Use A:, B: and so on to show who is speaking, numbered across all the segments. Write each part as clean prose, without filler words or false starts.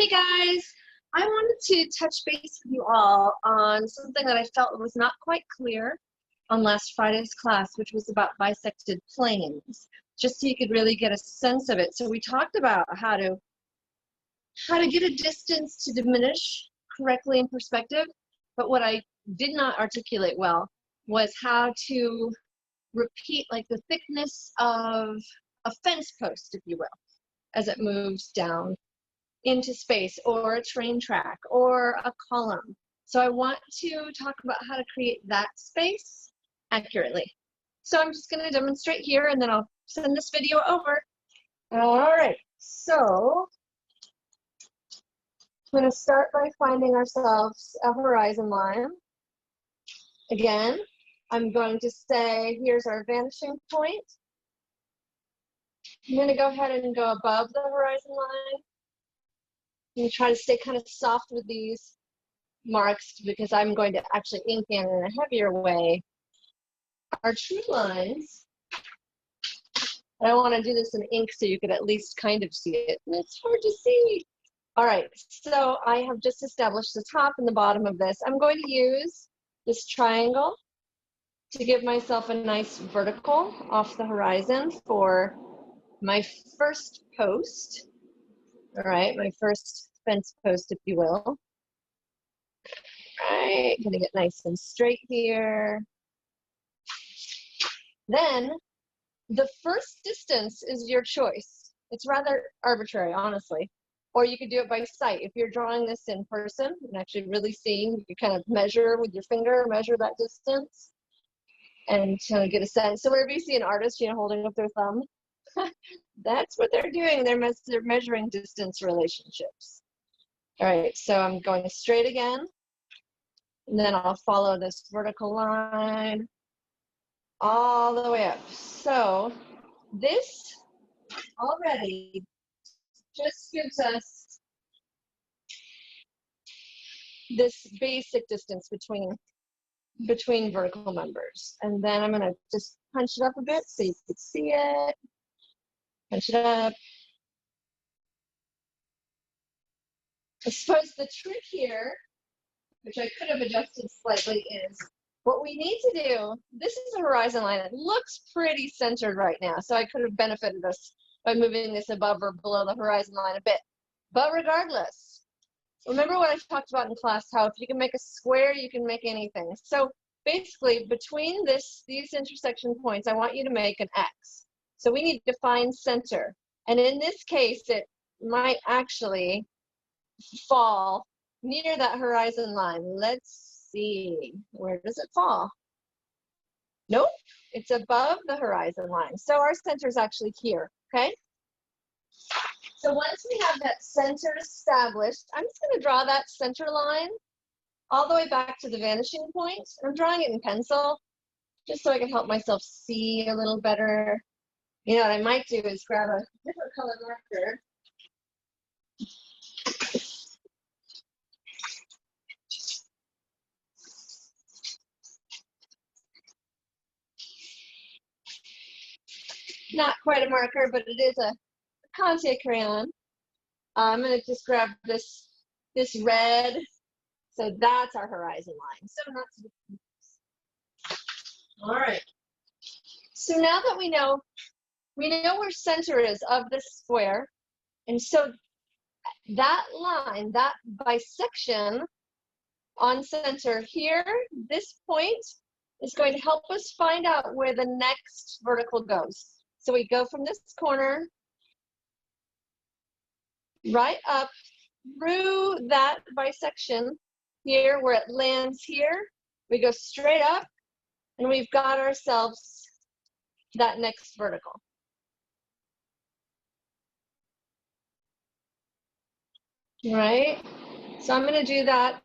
A: Hey guys, I wanted to touch base with you all on something that I felt was not quite clear on last Friday's class, which was about bisected planes, just so you could really get a sense of it. So we talked about how to get a distance to diminish correctly in perspective, but what I did not articulate well was how to repeat like the thickness of a fence post, if you will, as it moves down into space, or a train track, or a column. So I want to talk about how to create that space accurately. So I'm just going to demonstrate here, and then I'll send this video over. All right, so I'm going to start by finding ourselves a horizon line. Again, I'm going to say, here's our vanishing point. I'm going to go ahead and go above the horizon line. I'm going to try to stay kind of soft with these marks because I'm going to actually ink in a heavier way our true lines. I want to do this in ink so you could at least kind of see it. And it's hard to see. All right, so I have just established the top and the bottom of this. I'm going to use this triangle to give myself a nice vertical off the horizon for my first post. All right, my first fence post, if you will. All right, gonna get nice and straight here. Then the first distance is your choice. It's rather arbitrary, honestly. Or you could do it by sight. If you're drawing this in person and actually really seeing, you kind of measure with your finger, measure that distance and kind of get a sense. So wherever you see an artist, you know, holding up their thumb, that's what they're doing. They're measuring distance relationships. All right, so I'm going straight again, and then I'll follow this vertical line all the way up. So this already just gives us this basic distance between vertical members. And then I'm gonna just punch it up a bit so you can see it. Punch it up. I suppose the trick here, which I could have adjusted slightly, is what we need to do. This is a horizon line. It looks pretty centered right now, so I could have benefited us by moving this above or below the horizon line a bit. But regardless, remember what I talked about in class, how if you can make a square, you can make anything. So basically, between these intersection points, I want you to make an X. So we need to find center. And in this case, it might actually fall near that horizon line. Let's see, where does it fall? Nope, it's above the horizon line. So our center is actually here, okay? So once we have that center established, I'm just going to draw that center line all the way back to the vanishing point. I'm drawing it in pencil just so I can help myself see a little better. You know what I might do is grab a different color marker. Not quite a marker, but it is a Conte crayon. I'm going to just grab this red. So that's our horizon line. So not to be confused. All right. So now that we know where center is of this square, and so that line, that bisection on center here, this point is going to help us find out where the next vertical goes. So we go from this corner right up through that bisection here where it lands here. We go straight up and we've got ourselves that next vertical. Right? So I'm going to do that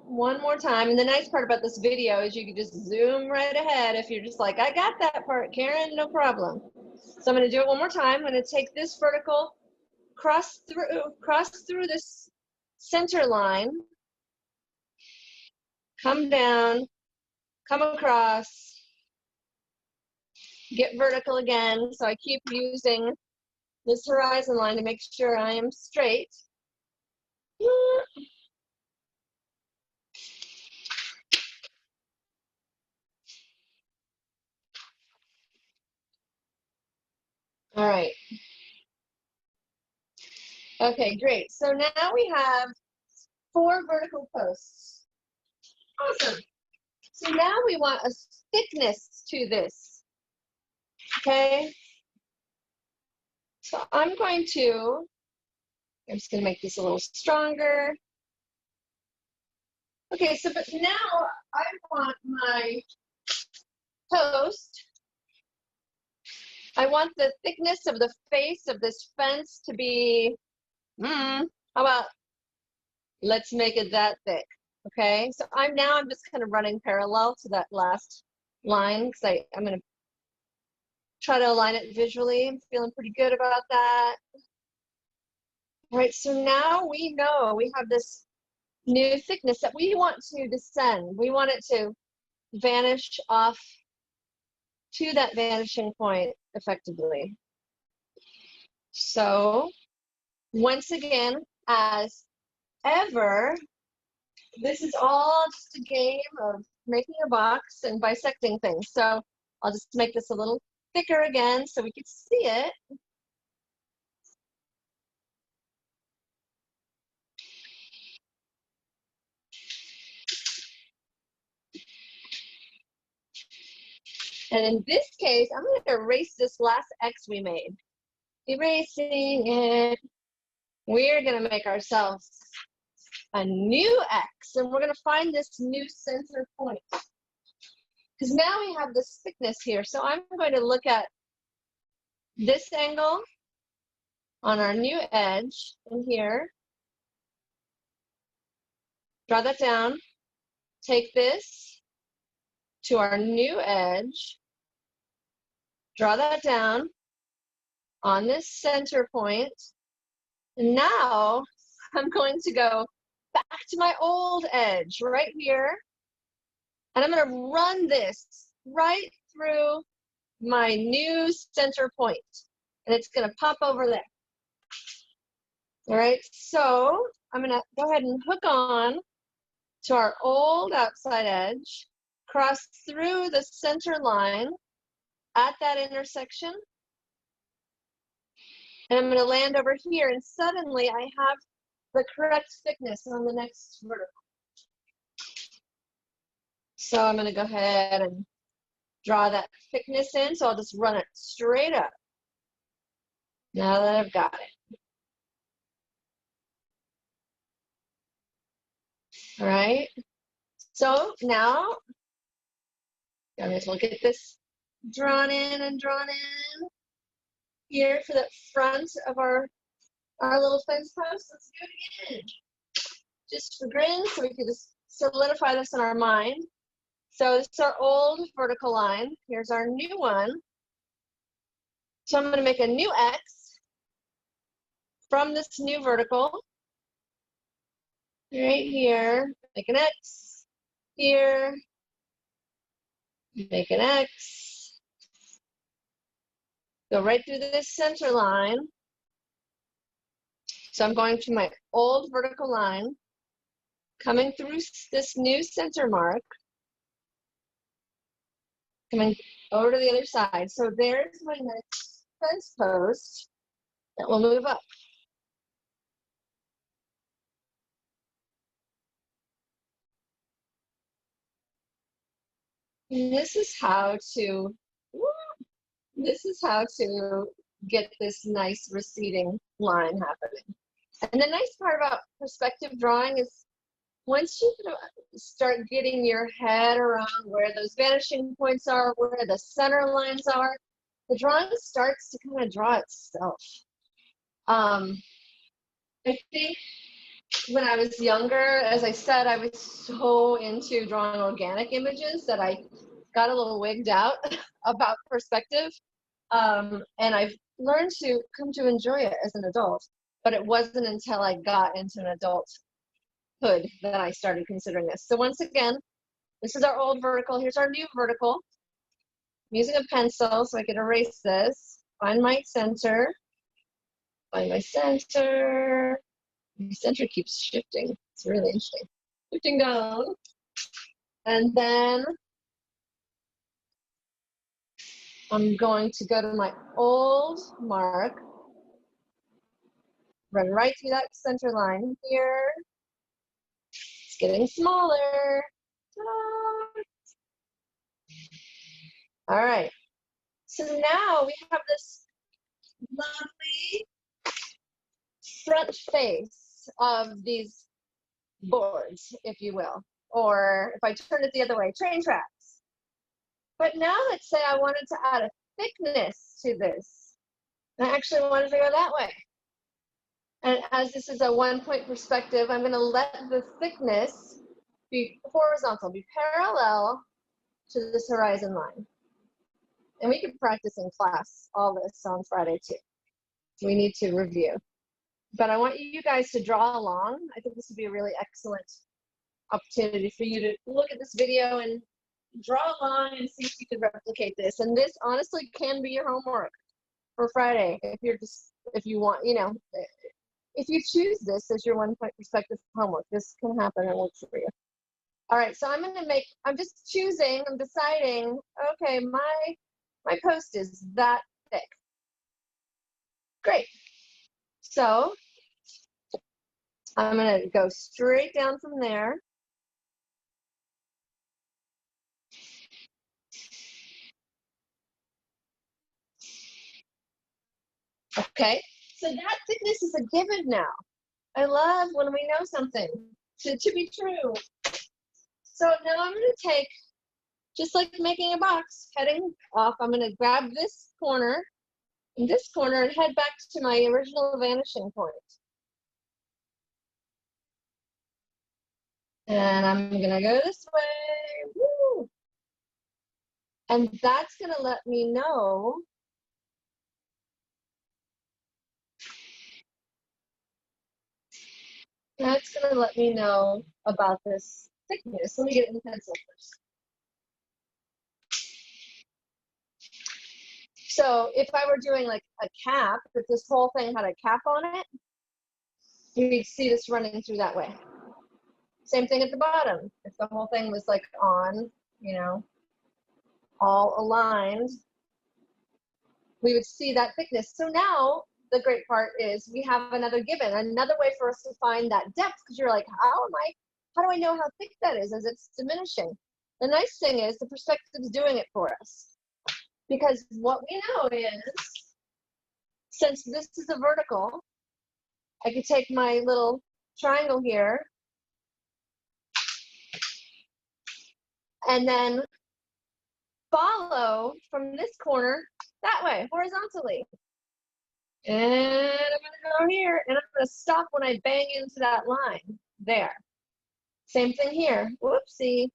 A: one more time. And the nice part about this video is you can just zoom right ahead if you're just like, I got that part, Karen, no problem. So I'm going to do it one more time. I'm going to take this vertical, cross through this center line, come down, come across, get vertical again. So I keep using this horizon line to make sure I am straight. All right. Okay, great. So now we have 4 vertical posts. Awesome. So now we want a thickness to this. Okay. So I'm just going to make this a little stronger. Okay, so but now I want my post. I want the thickness of the face of this fence to be, how about, let's make it that thick. Okay, so I'm just kind of running parallel to that last line because I'm going to try to align it visually. I'm feeling pretty good about that. All right, so now we know we have this new thickness that we want to descend. We want it to vanish off to that vanishing point effectively. So once again, as ever, this is all just a game of making a box and bisecting things. So I'll just make this a little thicker again so we can see it. And in this case, I'm going to erase this last X we made. Erasing it. We're going to make ourselves a new X, and we're going to find this new center point. Because now we have this thickness here. So I'm going to look at this angle on our new edge in here. Draw that down. Take this to our new edge. Draw that down on this center point. And now I'm going to go back to my old edge right here. And I'm going to run this right through my new center point. And it's going to pop over there. All right, so I'm going to go ahead and hook on to our old outside edge, cross through the center line at that intersection. And I'm going to land over here, and suddenly I have the correct thickness on the next vertical. So I'm going to go ahead and draw that thickness in, so I'll just run it straight up. Now that I've got it. All right. So now, I'm going to get this drawn in and drawn in here for the front of our little fence post. Let's do it again. Just for grin, so we can just solidify this in our mind. So this is our old vertical line. Here's our new one. So I'm going to make a new X from this new vertical. Right here, make an X. Here, make an X. Go right through this center line. So I'm going to my old vertical line, coming through this new center mark, coming over to the other side. So there's my next fence post that will move up. And this is how to get this nice receding line happening. And the nice part about perspective drawing is once you start getting your head around where those vanishing points are, where the center lines are, the drawing starts to kind of draw itself. I think when I was younger, as I said, I was so into drawing organic images that I got a little wigged out about perspective. And I've learned to come to enjoy it as an adult, but it wasn't until I got into an adulthood that I started considering this. So once again, this is our old vertical. Here's our new vertical. I'm using a pencil so I can erase this. Find my center. Find my center. The center keeps shifting. It's really interesting. Shifting down. And then I'm going to go to my old mark, run right through that center line here. It's getting smaller. All right. So now we have this lovely front face of these boards, if you will. Or if I turn it the other way, train tracks. But now let's say I wanted to add a thickness to this. I actually wanted to go that way. And as this is a 1-point perspective, I'm going to let the thickness be horizontal, be parallel to this horizon line. And we can practice in class all this on Friday too. We need to review. But I want you guys to draw along. I think this would be a really excellent opportunity for you to look at this video and draw along and see if you can replicate this. And this honestly can be your homework for Friday if you want, if you choose this as your 1-point perspective homework, this can happen and work for you. All right, so I'm just choosing, I'm deciding, okay, my post is that thick. Great. So I'm going to go straight down from there. Okay, so that thickness is a given now. I love when we know something to be true. So now I'm going to take, just like making a box, heading off, I'm going to grab this corner and this corner and head back to my original vanishing point. And I'm going to go this way. Woo! And that's going to let me know about this thickness. Let me get it in pencil first. So if I were doing like a cap, if this whole thing had a cap on it, you'd see this running through that way. Same thing at the bottom. If the whole thing was like on, all aligned, we would see that thickness. So now the great part is we have another given, another way for us to find that depth, because you're like, how do I know how thick that is as it's diminishing? The nice thing is the perspective is doing it for us. Because what we know is, since this is a vertical, I could take my little triangle here and then follow from this corner that way, horizontally. And I'm gonna go here and I'm gonna stop when I bang into that line there. Same thing here, whoopsie.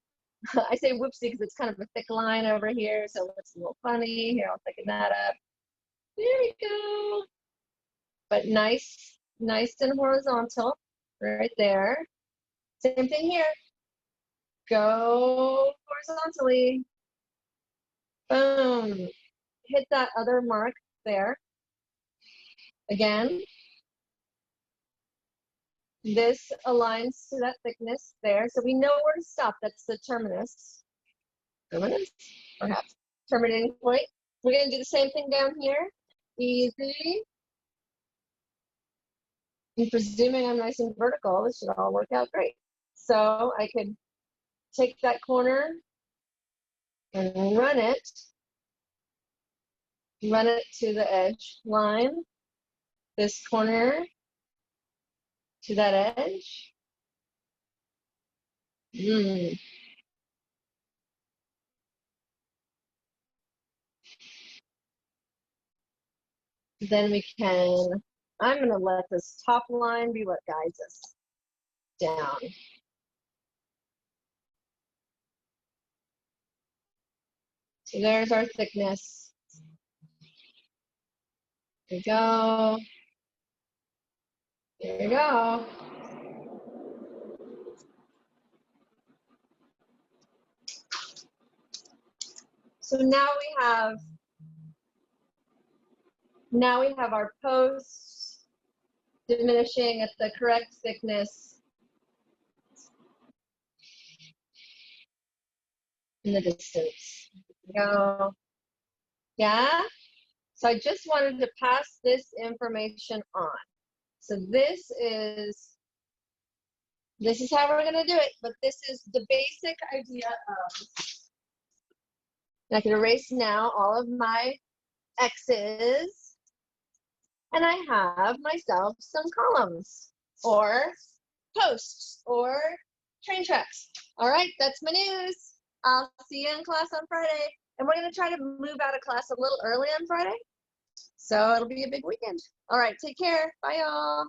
A: I say whoopsie because it's kind of a thick line over here, so it looks a little funny. Here, I'll thicken that up. There we go. But nice and horizontal right there. Same thing here. Go horizontally. Boom. Hit that other mark there. Again. This aligns to that thickness there. So we know where to stop. That's the terminus. Terminus, perhaps. Terminating point. We're going to do the same thing down here. Easy. And presuming I'm nice and vertical, this should all work out great. So I could take that corner and run it to the edge line, this corner to that edge. Then we can, I'm going to let this top line be what guides us down. So there's our thickness. There we go. There we go. So now we have our post diminishing at the correct thickness in the distance. Go. Yeah? So I just wanted to pass this information on. So this is how we're going to do it, but this is the basic idea of, I can erase now all of my X's, and I have myself some columns or posts or train tracks. All right, that's my news. I'll see you in class on Friday. And we're going to try to move out of class a little early on Friday. So it'll be a big weekend. All right, take care. Bye, y'all.